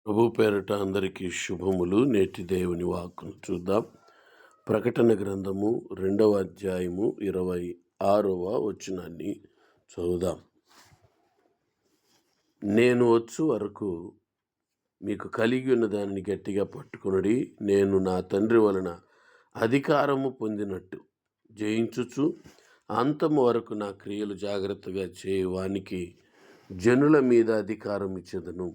ప్రభు పేరట అందరికీ శుభములు. నేటి దేవుని వాక్కును చూద్దాం. ప్రకటన గ్రంథము 2వ అధ్యాయము 26వ వచనాన్ని చదువుదాం. నేను వచ్చు వరకు మీకు కలిగి ఉన్న దానిని గట్టిగా పట్టుకొనుడి. నేను నా తండ్రి వలన అధికారము పొందినట్టు జయించుచు అంతము వరకు నా క్రియలు జాగ్రత్తగా చేయవానికి జనుల మీద అధికారం ఇచ్చెదను.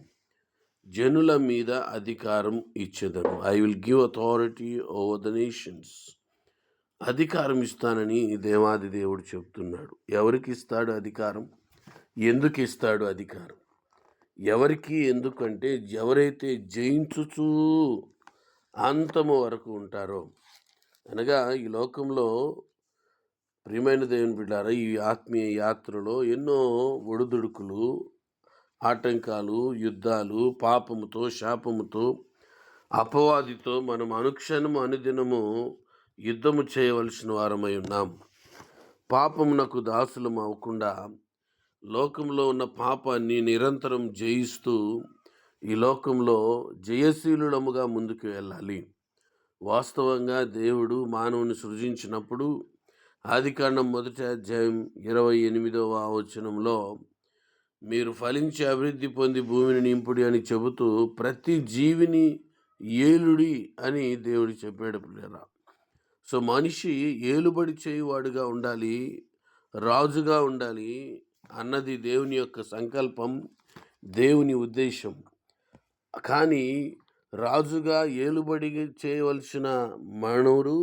జనుల మీద అధికారం ఇచ్చేదను. I will give authority over the nations. అధికారం ఇస్తానని దేవాది దేవుడు చెప్తున్నాడు. ఎవరికి ఇస్తాడు అధికారం? ఎందుకు ఇస్తాడు అధికారం? ఎవరికి? ఎందుకంటే ఎవరైతే జయించుచూ అంతము వరకు ఉంటారో, అనగా ఈ లోకంలో ప్రియమైన దేవుని బిడ్డారా, ఈ ఆత్మీయ యాత్రలో ఎన్నో ఒడిదుడుకులు, ఆటంకాలు, యుద్ధాలు, పాపముతో, శాపముతో, అపవాదితో మనం అనుక్షణము అనుదినము యుద్ధము చేయవలసిన వారమై ఉన్నాం. పాపమునకు దాసులం అవ్వకుండా లోకంలో ఉన్న పాపాన్ని నిరంతరం జయిస్తూ ఈ లోకంలో జయశీలులముగా ముందుకు వెళ్ళాలి. వాస్తవంగా దేవుడు మానవుని సృజించినప్పుడు ఆదికాండం 1వ అధ్యాయం 28వ వచనంలో మీరు ఫలించి అభివృద్ధి పొంది భూమిని నింపుడి అని చెబుతూ ప్రతి జీవిని ఏలుడి అని దేవుడు చెప్పాడు పిల్లరా. సో మనిషి ఏలుబడి చేయువాడుగా ఉండాలి, రాజుగా ఉండాలి అన్నది దేవుని యొక్క సంకల్పం, దేవుని ఉద్దేశం. కానీ రాజుగా ఏలుబడి చేయవలసిన మానవుడు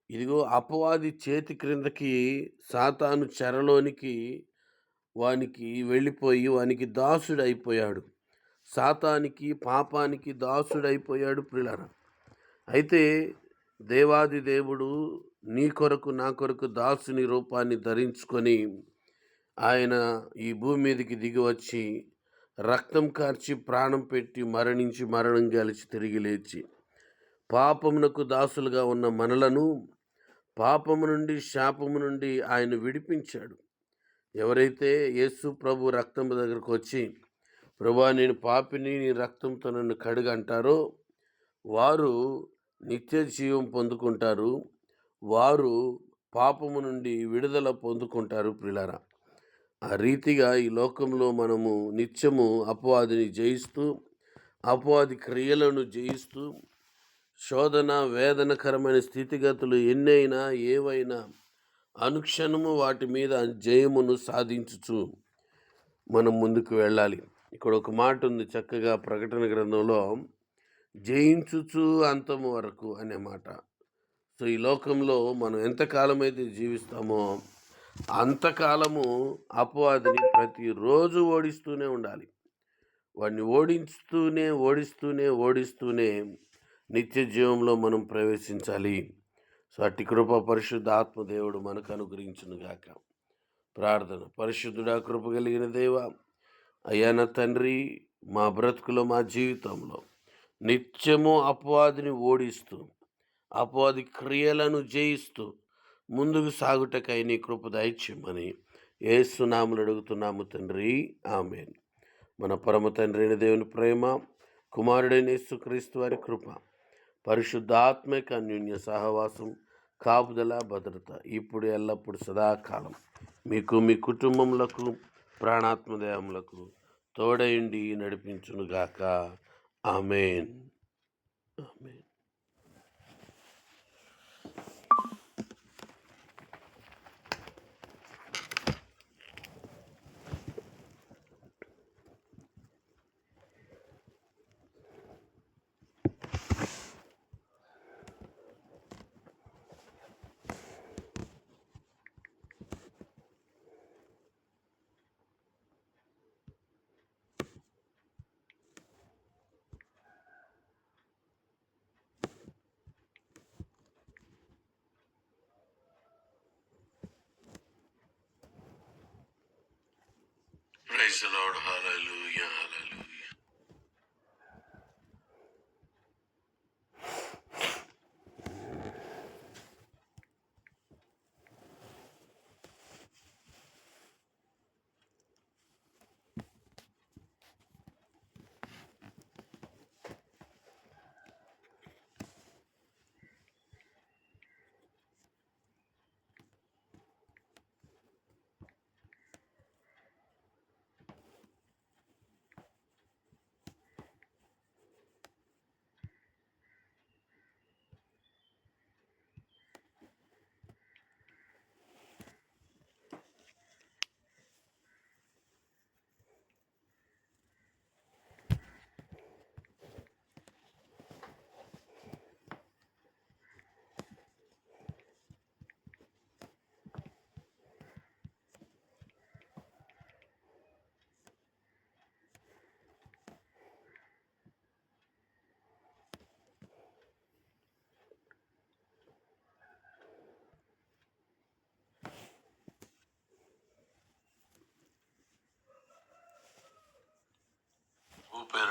ఇదిగో అపవాది చేతి క్రిందకి, సాతాను చెరలోనికి వానికి వెళ్ళిపోయి వానికి దాసుడైపోయాడు. సాతానికి, పాపానికి దాసుడైపోయాడు ప్రియులారా. అయితే దేవాది దేవుడు నీ కొరకు నా కొరకు దాసుని రూపాన్ని ధరించుకొని ఆయన ఈ భూమి మీదకి దిగి వచ్చి రక్తం కార్చి ప్రాణం పెట్టి మరణించి మరణం గెలిచి తిరిగి లేచి పాపమునకు దాసులుగా ఉన్న మనలను పాపము నుండి, శాపము నుండి ఆయన విడిపించాడు. ఎవరైతే యేసు ప్రభు రక్తం దగ్గరకు వచ్చి ప్రభువా నేను పాపిని, నీ రక్తంతో నన్ను కడుగు అంటారో వారు నిత్య జీవం పొందుకుంటారు. వారు పాపము నుండి విడుదల పొందుకుంటారు ప్రియులారా. ఆ రీతిగా ఈ లోకంలో మనము నిత్యము అపవాదిని జయిస్తూ, అపవాది క్రియలను జయిస్తూ, శోధన వేదనకరమైన స్థితిగతులు ఎన్నైనా ఏవైనా అనుక్షణము వాటి మీద జయమును సాధించుచు మనం ముందుకు వెళ్ళాలి. ఇక్కడ ఒక మాట ఉంది చక్కగా ప్రకటన గ్రంథంలో, జయించుచు అంతము వరకు అనే మాట. సో ఈ లోకంలో మనం ఎంతకాలం అయితే జీవిస్తామో అంతకాలము అపవాదిని ప్రతిరోజు ఓడిస్తూనే ఉండాలి. వాడిని ఓడిస్తూనే నిత్య జీవంలో మనం ప్రవేశించాలి. సో అట్టి కృప పరిశుద్ధ ఆత్మదేవుడు మనకు అనుగ్రహించునుగాక. ప్రార్థన. పరిశుద్ధుడా, కృప కలిగిన దేవ, అయ్యా నా తండ్రి, మా బ్రతుకులో, మా జీవితంలో నిత్యము అపవాదిని ఓడిస్తూ, అపవాది క్రియలను జయిస్తూ ముందుకు సాగుటకై నీ కృప దయచేయమని యేసు నామములో అడుగుతున్నాము తండ్రి, ఆమేన్. మన పరమ తండ్రి అయిన దేవుని ప్రేమ, కుమారుడైన యేసుక్రీస్తు వారి కృప, పరిశుద్ధ ఆత్మిక అన్యోన్య సహవాసం, కాపుదల, భద్రత ఇప్పుడు ఎల్లప్పుడు సదాకాలం మీకు, మీ కుటుంబములకు, ప్రాణాత్మదేహములకు తోడైండి నడిపించునుగాక. ఆమేన్. ఆమేన్. Praise the Lord. Hallelujah. Hallelujah.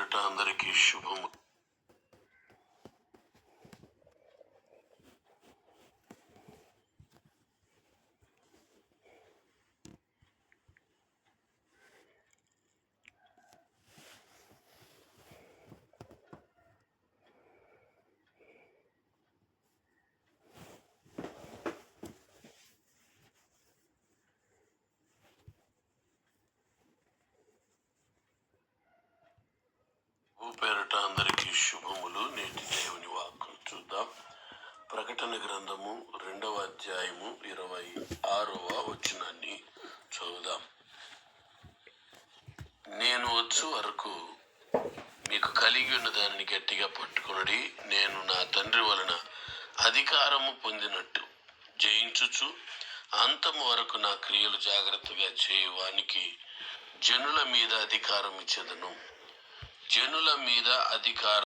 పేరట అందరికీ శుభము. పేరట అందరికీ శుభములు. నేటి దేవుని వాక్కు చూద్దాం. ప్రకటన గ్రంథము 2వ అధ్యాయము 26వ వచనాన్ని చదువుదాం. నేను వచ్చు వరకు మీకు కలిగి ఉన్న దానిని గట్టిగా పట్టుకొనడి. నేను నా తండ్రి వలన అధికారము పొందినట్టు జయించుచు అంతము వరకు నా క్రియలు జాగ్రత్తగా చేయువానికి జనుల మీద అధికారం ఇచ్చేదను. జనుల మీద అధికారం